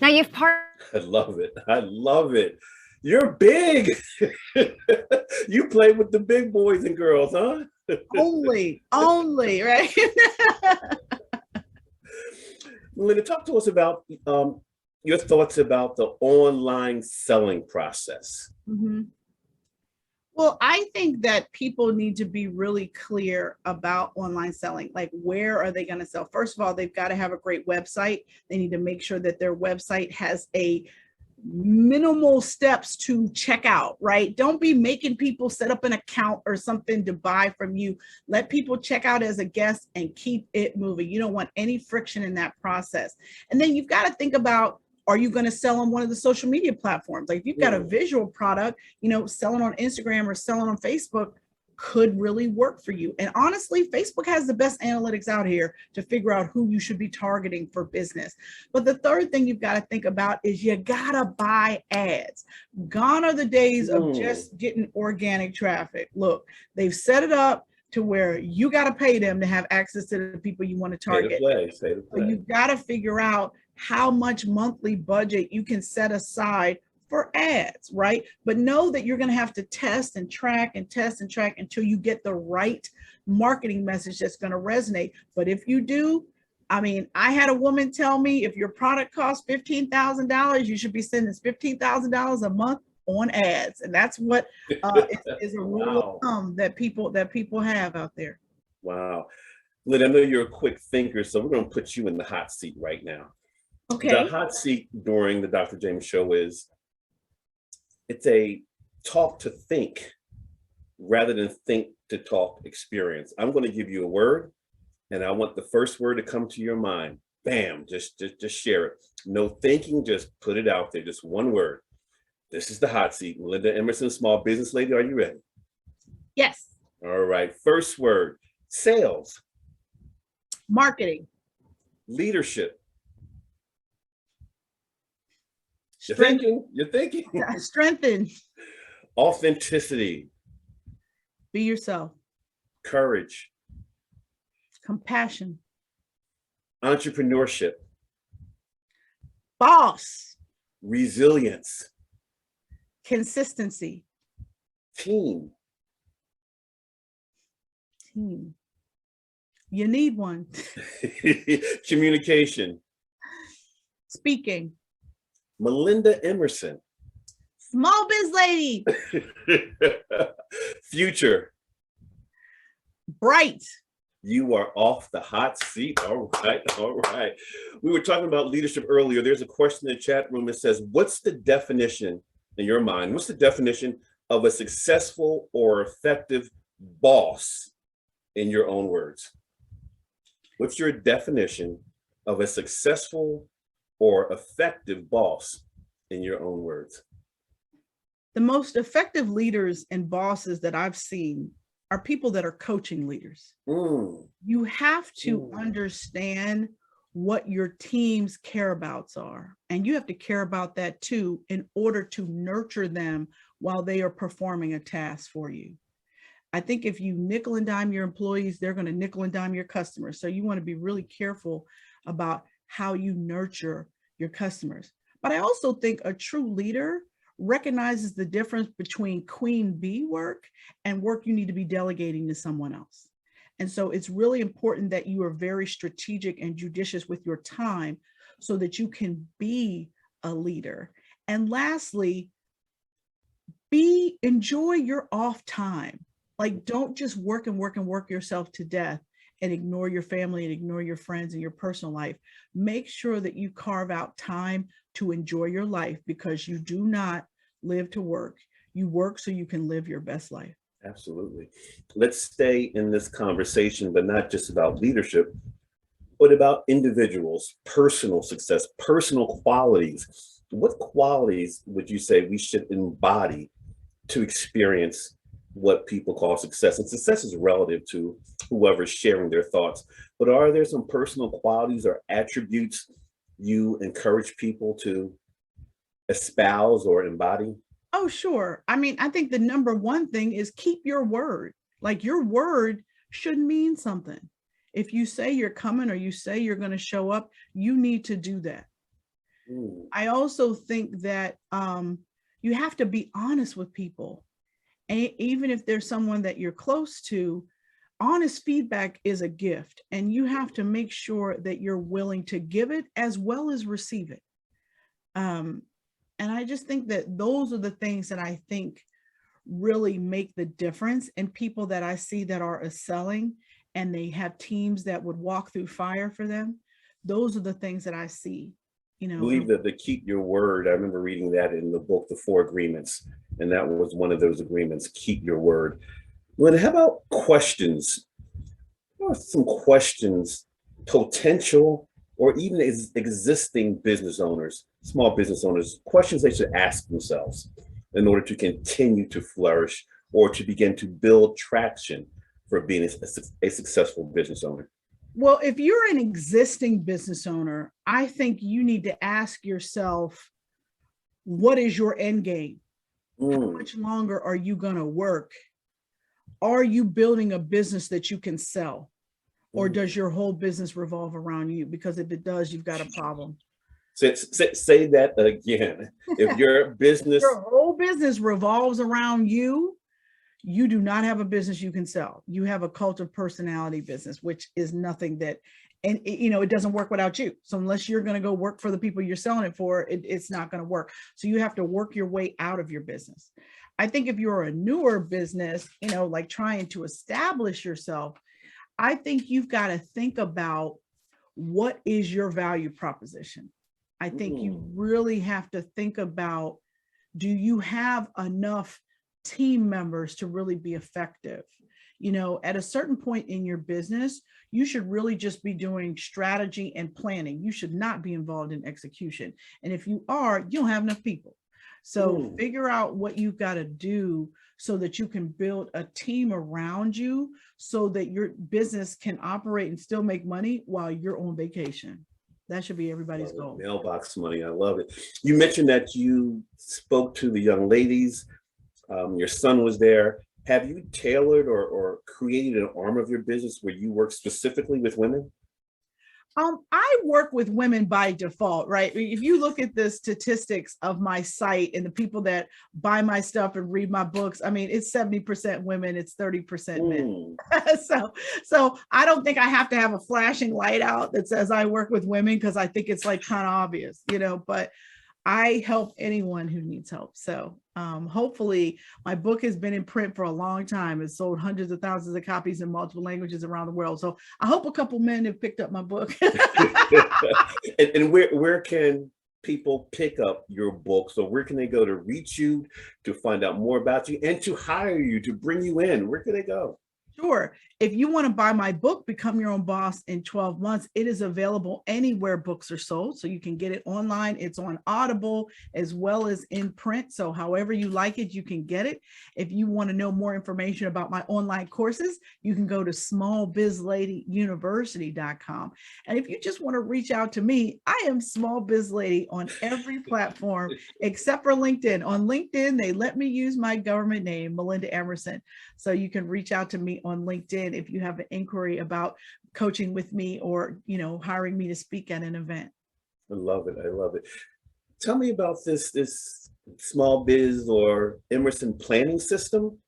Now you've I love it. I love it. You're big. You play with the big boys and girls, huh? only, right? Melinda, talk to us about your thoughts about the online selling process. Mm-hmm. Well, I think that people need to be really clear about online selling. Like, where are they going to sell? First of all, they've got to have a great website. They need to make sure that their website has a minimal steps to check out, right? Don't be making people set up an account or something to buy from you. Let people check out as a guest and keep it moving. You don't want any friction in that process. And then you've got to think about, are you going to sell on one of the social media platforms? Like if you've got a visual product, selling on Instagram or selling on Facebook could really work for you. And honestly, Facebook has the best analytics out here to figure out who you should be targeting for business. But the third thing you've got to think about is you got to buy ads. Gone are the days of just getting organic traffic. Look, they've set it up to where you got to pay them to have access to the people you want to target. Say the play. So you've got to figure out how much monthly budget you can set aside for ads, right? But know that you're going to have to test and track until you get the right marketing message that's going to resonate. But if you do, I had a woman tell me, if your product costs $15,000, you should be spending $15,000 a month on ads. And that's what is a rule of thumb that people have out there. Wow. Lynn, I know you're a quick thinker, so we're going to put you in the hot seat right now. Okay. The hot seat during the Dr. James Show it's a talk to think rather than think to talk experience. I'm going to give you a word, and I want the first word to come to your mind. Bam, just share it. No thinking, just put it out there. Just one word. This is the hot seat. Melinda Emerson, Small Business Lady, are you ready? Yes. All right. First word, sales. Marketing. Leadership. You're thinking. Strengthen. Authenticity. Be yourself. Courage. Compassion. Entrepreneurship. Boss. Resilience. Consistency. Team. You need one. Communication. Speaking. Melinda Emerson. Small Biz Lady. Future. Bright. You are off the hot seat. All right. All right. We were talking about leadership earlier. There's a question in the chat room that says, what's the definition in your mind? What's the definition of a successful or effective boss in your own words? What's your definition of a successful or effective boss in your own words? The most effective leaders and bosses that I've seen are people that are coaching leaders. You have to understand what your team's care abouts are. And you have to care about that too, in order to nurture them while they are performing a task for you. I think if you nickel and dime your employees, they're going to nickel and dime your customers. So you want to be really careful about how you nurture your customers. But I also think a true leader recognizes the difference between queen bee work and work you need to be delegating to someone else. And so it's really important that you are very strategic and judicious with your time so that you can be a leader. And lastly, enjoy your off time. Like, don't just work and work and work yourself to death and ignore your family and ignore your friends and your personal life. Make sure that you carve out time to enjoy your life, because you do not live to work. You work so you can live your best life. Absolutely. Let's stay in this conversation, but not just about leadership, but about individuals, personal success, personal qualities. What qualities would you say we should embody to experience what people call success? And success is relative to whoever's sharing their thoughts. But are there some personal qualities or attributes you encourage people to espouse or embody? Oh, sure. I mean, I think the number one thing is keep your word. Like, your word should mean something. If you say you're coming or you say you're going to show up, you need to do that. I also think that you have to be honest with people. And even if there's someone that you're close to, honest feedback is a gift. And you have to make sure that you're willing to give it as well as receive it. And I just think that those are the things that I think really make the difference in people that I see that are excelling and they have teams that would walk through fire for them. Those are the things that I see. You know, I believe that the keep your word, I remember reading that in the book, The Four Agreements, and that was one of those agreements, keep your word. Linda, how about questions? What are some questions potential or even existing business owners, small business owners, questions they should ask themselves in order to continue to flourish or to begin to build traction for being a successful business owner? well, if you're an existing business owner, I think you need to ask yourself, what is your end game? How much longer are you going to work? Are you building a business that you can sell? Or does your whole business revolve around you? Because if it does, you've got a problem. Say that again. If your business, your whole business revolves around you, you do not have a business you can sell. You have a cult of personality business, which is nothing that, and it doesn't work without you. So unless you're going to go work for the people you're selling it for, it's not going to work. So you have to work your way out of your business. I think if you're a newer business, like trying to establish yourself, I think you've got to think about what is your value proposition. I think you really have to think about, do you have enough team members to really be effective? At a certain point in your business, you should really just be doing strategy and planning. You should not be involved in execution. And if you are, you don't have enough people. So figure out what you've got to do so that you can build a team around you so that your business can operate and still make money while you're on vacation. That should be everybody's goal. Mailbox money. I love it. You mentioned that you spoke to the young ladies. Your son was there. Have you tailored or created an arm of your business where you work specifically with women? I work with women by default, right? If you look at the statistics of my site and the people that buy my stuff and read my books, I mean, it's 70% women, it's 30% men. So I don't think I have to have a flashing light out that says I work with women, because I think it's like kind of obvious, but I help anyone who needs help. So hopefully my book has been in print for a long time. It's sold hundreds of thousands of copies in multiple languages around the world. So I hope a couple men have picked up my book. and where can people pick up your book? So where can they go to reach you, to find out more about you, and to hire you, to bring you in? Where can they go? Sure. If you want to buy my book, Become Your Own Boss in 12 Months, it is available anywhere books are sold. So you can get it online. It's on Audible as well as in print. So however you like it, you can get it. If you want to know more information about my online courses, you can go to SmallBizLadyUniversity.com. And if you just want to reach out to me, I am SmallBizLady on every platform except for LinkedIn. On LinkedIn, they let me use my government name, Melinda Emerson. So you can reach out to me on LinkedIn if you have an inquiry about coaching with me or, hiring me to speak at an event. I love it. I love it. Tell me about this small biz or Emerson Planning System.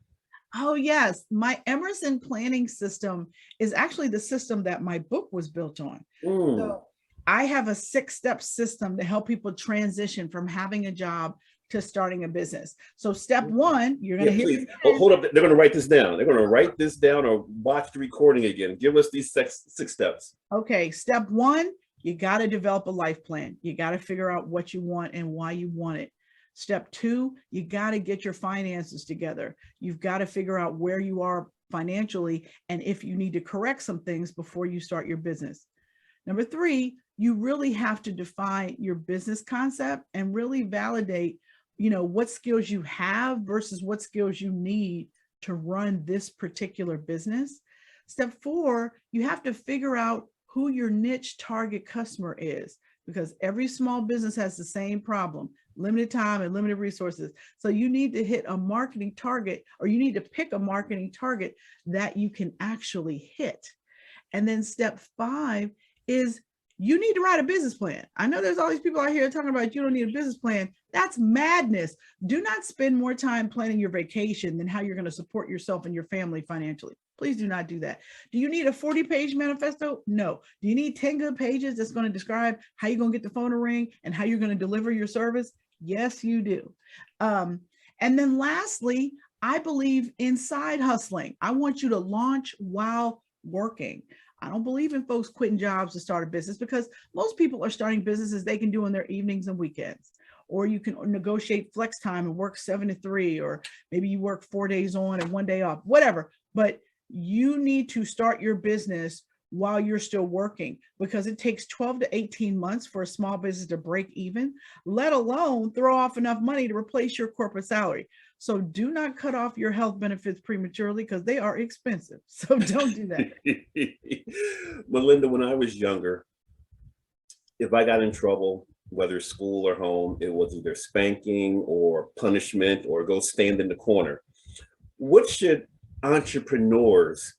Oh, yes. My Emerson Planning System is actually the system that my book was built on. So I have a 6-step system to help people transition from having a job to starting a business. So step 1, you're going to hear. Hold up. They're going to write this down. They're going to write this down or watch the recording again. Give us these 6 steps. Okay. Step 1, you got to develop a life plan. You got to figure out what you want and why you want it. Step 2, you got to get your finances together. You've got to figure out where you are financially and if you need to correct some things before you start your business. Number 3, you really have to define your business concept and really validate, what skills you have versus what skills you need to run this particular business. Step 4, you have to figure out who your niche target customer is, because every small business has the same problem: limited time and limited resources. So you need to hit a marketing target, or you need to pick a marketing target that you can actually hit. And then step 5 is you need to write a business plan. I know there's all these people out here talking about you don't need a business plan. That's madness. Do not spend more time planning your vacation than how you're going to support yourself and your family financially. Please do not do that. Do you need a 40-page manifesto? No. Do you need 10 good pages that's going to describe how you're going to get the phone to ring and how you're going to deliver your service? Yes, you do. And then lastly, I believe in side hustling. I want you to launch while working. I don't believe in folks quitting jobs to start a business, because most people are starting businesses they can do in their evenings and weekends. Or you can negotiate flex time and work 7 to 3, or maybe you work 4 days on and 1 day off, whatever. But you need to start your business while you're still working, because it takes 12 to 18 months for a small business to break even, let alone throw off enough money to replace your corporate salary. So do not cut off your health benefits prematurely, because they are expensive. So don't do that. Melinda, when I was younger, if I got in trouble, whether school or home, it was either spanking or punishment or go stand in the corner. What should entrepreneurs,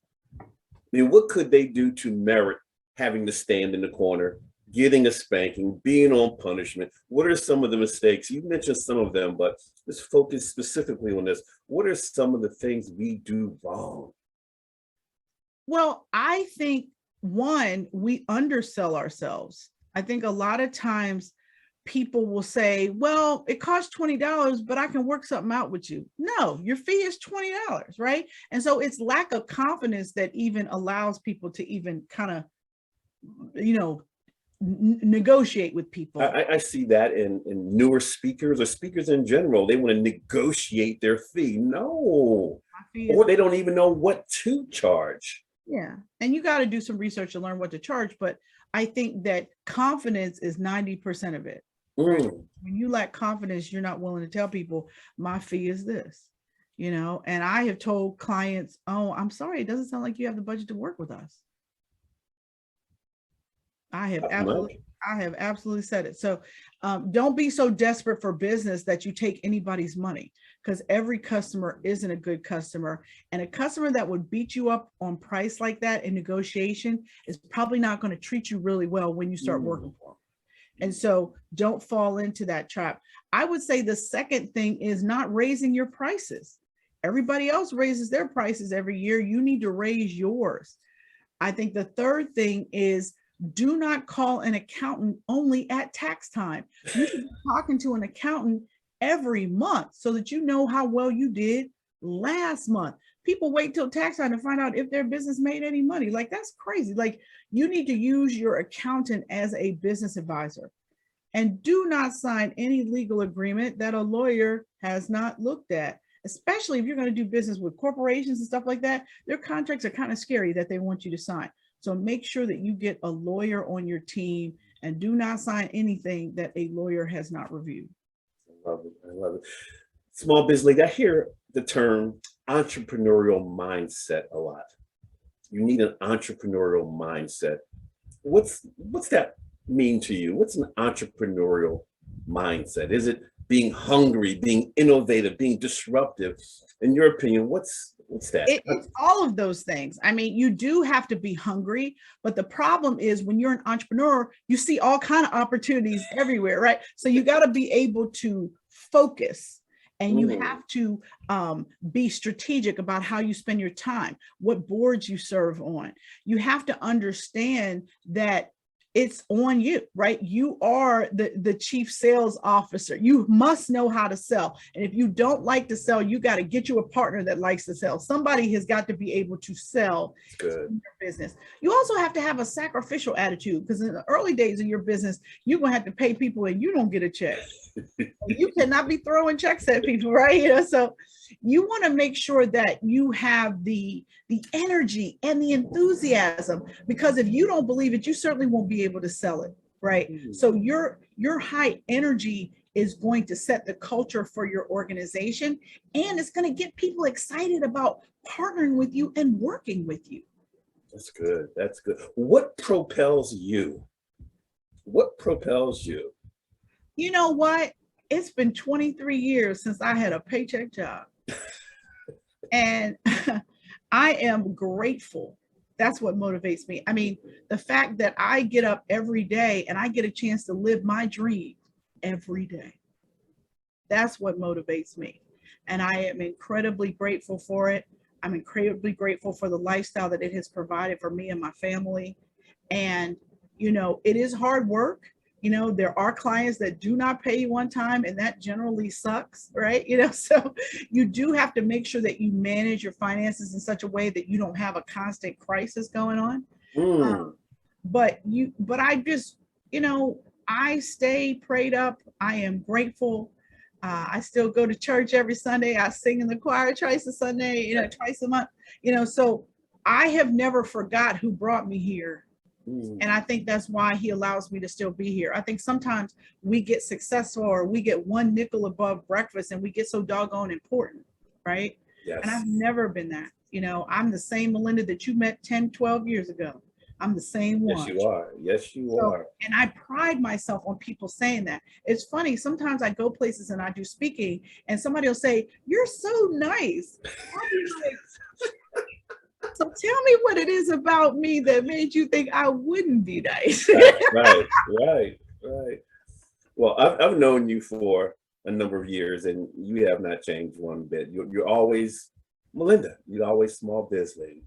what could they do to merit having to stand in the corner, getting a spanking, being on punishment? What are some of the mistakes? You mentioned some of them, but let's focus specifically on this. What are some of the things we do wrong? Well, I think, one, we undersell ourselves. I think a lot of times people will say, well, it costs $20, but I can work something out with you. No, your fee is $20, right? And so it's lack of confidence that even allows people to even kind of, negotiate with people. I see that in newer speakers or speakers in general. They want to negotiate their fee. No, or they don't even know what to charge. Yeah, and you got to do some research to learn what to charge. But I think that confidence is 90% of it. Right? When you lack confidence, you're not willing to tell people my fee is this, and I have told clients, oh, I'm sorry, it doesn't sound like you have the budget to work with us. I have absolutely said it. So don't be so desperate for business that you take anybody's money, because every customer isn't a good customer, and a customer that would beat you up on price like that in negotiation is probably not going to treat you really well when you start working for them. And so don't fall into that trap. I would say the second thing is not raising your prices. Everybody else raises their prices every year. You need to raise yours. I think the third thing is do not call an accountant only at tax time. You should be talking to an accountant every month so that you know how well you did last month. People wait till tax time to find out if their business made any money. Like, that's crazy. Like, you need to use your accountant as a business advisor, and do not sign any legal agreement that a lawyer has not looked at, especially if you're going to do business with corporations and stuff like that. Their contracts are kind of scary that they want you to sign. So make sure that you get a lawyer on your team, and do not sign anything that a lawyer has not reviewed. I love it. I love it. Small Biz Lady, I hear the term entrepreneurial mindset a lot. You need an entrepreneurial mindset. What's that mean to you? What's an entrepreneurial mindset? Is it being hungry, being innovative, being disruptive? In your opinion, what's that? It's all of those things. I mean, you do have to be hungry, but the problem is when you're an entrepreneur, you see all kinds of opportunities everywhere, right? So you got to be able to focus, and you have to be strategic about how you spend your time, what boards you serve on. You have to understand that it's on you, right? You are the chief sales officer. You must know how to sell. And if you don't like to sell, you got to get you a partner that likes to sell. Somebody has got to be able to sell in your business. You also have to have a sacrificial attitude, because in the early days of your business, you're going to have to pay people and you don't get a check. You cannot be throwing checks at people, right? So you want to make sure that you have the energy and the enthusiasm, because if you don't believe it, you certainly won't be able to sell it, right? So your high energy is going to set the culture for your organization, and it's going to get people excited about partnering with you and working with you. That's good. That's good. What propels you? What propels you? You know what? It's been 23 years since I had a paycheck job. And I am grateful. That's what motivates me. I mean, the fact that I get up every day and I get a chance to live my dream every day. That's what motivates me. And I am incredibly grateful for it. I'm incredibly grateful for the lifestyle that it has provided for me and my family. And, you know, it is hard work. You know, there are clients that do not pay you on time, and that generally sucks, right? You know, so you do have to make sure that you manage your finances in such a way that you don't have a constant crisis going on. But I just, you know, I stay prayed up. I am grateful. I still go to church every Sunday. I sing in the choir twice a Sunday, you know, twice a month, you know, so I have never forgot who brought me here. And I think that's why he allows me to still be here. I think sometimes we get successful, or we get one nickel above breakfast, and we get so doggone important, right? Yes. And I've never been that. You know, I'm the same Melinda that you met 10, 12 years ago. I'm the same one. Yes, you are. Yes, you are. And I pride myself on people saying that. It's funny. Sometimes I go places and I do speaking, and somebody will say, "You're so nice." I'll be like, so tell me what it is about me that made you think I wouldn't be nice. Right. Well, I've known you for a number of years, and you have not changed one bit. You're always Melinda. You're always small biz lady.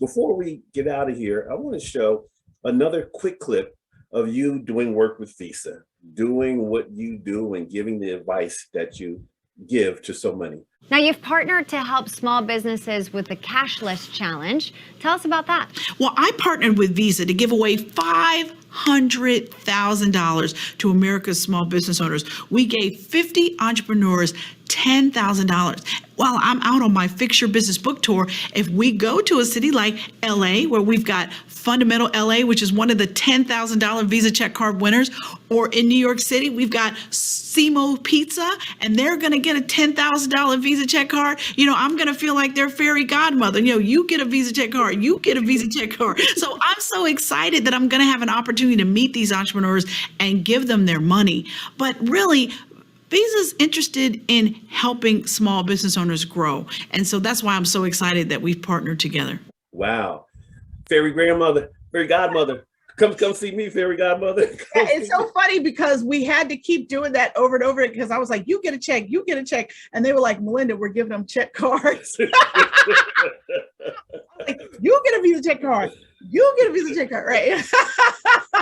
Before we get out of here, I want to show another quick clip of you doing work with Visa, doing what you do and giving the advice that you give to so many. Now, you've partnered to help small businesses with the Cashless Challenge. Tell us about that. Well, I partnered with Visa to give away $500,000 to America's small business owners. We gave 50 entrepreneurs $10,000. While I'm out on my Fix Your Business book tour, if we go to a city like LA, where we've got Fundamental LA, which is one of the $10,000 Visa check card winners, or in New York City, we've got Simo Pizza, and they're going to get a $10,000 Visa check card. You know, I'm going to feel like their fairy godmother. You know, you get a Visa check card, you get a Visa check card. So I'm so excited that I'm going to have an opportunity to meet these entrepreneurs and give them their money. But really, Visa's interested in helping small business owners grow. And so that's why I'm so excited that we've partnered together. Wow. Fairy grandmother, fairy godmother. Come see me, fairy godmother. It's so funny because we had to keep doing that over and over, because I was like, you get a check, you get a check. And they were like, Melinda, we're giving them check cards. Like, you get a Visa check card. You get a Visa check card, right?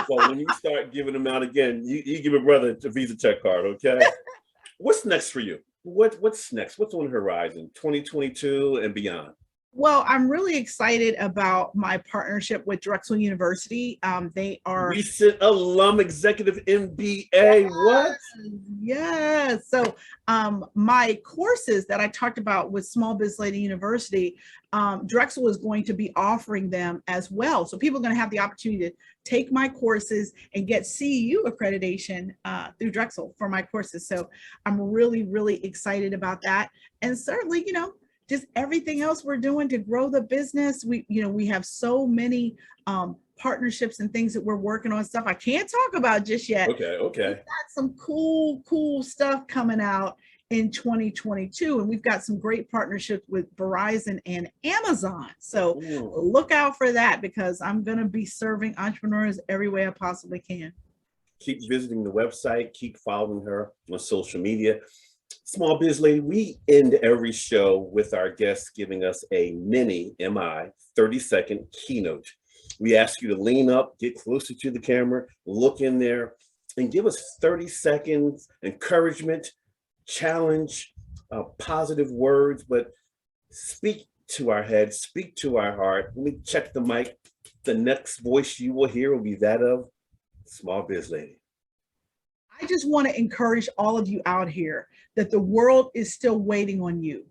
Well, when you start giving them out again, you give a brother a Visa check card, okay? What's next for you? What's next? What's on the horizon? 2022 and beyond? Well, I'm really excited about my partnership with Drexel University. They are recent alum executive MBA. Yes, what? Yes. So my courses that I talked about with SmallBizLady University, Drexel is going to be offering them as well. So people are going to have the opportunity to take my courses and get CEU accreditation through Drexel for my courses. So I'm really, really excited about that. And certainly, you know, just everything else we're doing to grow the business. We have so many partnerships and things that we're working on, stuff I can't talk about just yet. Okay. We've got some cool stuff coming out in 2022, and we've got some great partnerships with Verizon and Amazon. So look out for that, because I'm going to be serving entrepreneurs every way I possibly can. Keep visiting the website, keep following her on social media. Small Biz Lady, we end every show with our guests giving us a mini 30-second keynote. We ask you to lean up, get closer to the camera, look in there, and give us 30 seconds, encouragement, challenge, positive words, but speak to our head, speak to our heart. Let me check the mic. The next voice you will hear will be that of Small Biz Lady. I just want to encourage all of you out here that the world is still waiting on you.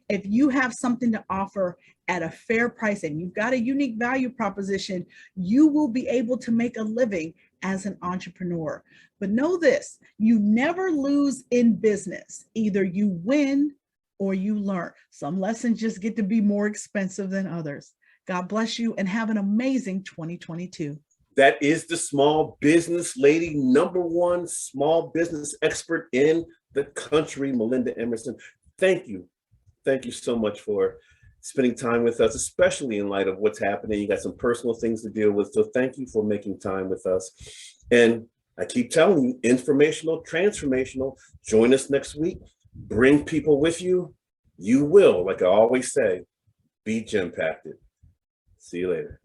If you have something to offer at a fair price and you've got a unique value proposition, you will be able to make a living as an entrepreneur. But know this, you never lose in business. Either you win or you learn. Some lessons just get to be more expensive than others. God bless you and have an amazing 2022. That is the Small Business Lady, #1 small business expert in the country, Melinda Emerson. Thank you. Thank you so much for spending time with us, especially in light of what's happening. You got some personal things to deal with. So thank you for making time with us. And I keep telling you, informational, transformational. Join us next week. Bring people with you. You will, like I always say, be gem-packed. See you later.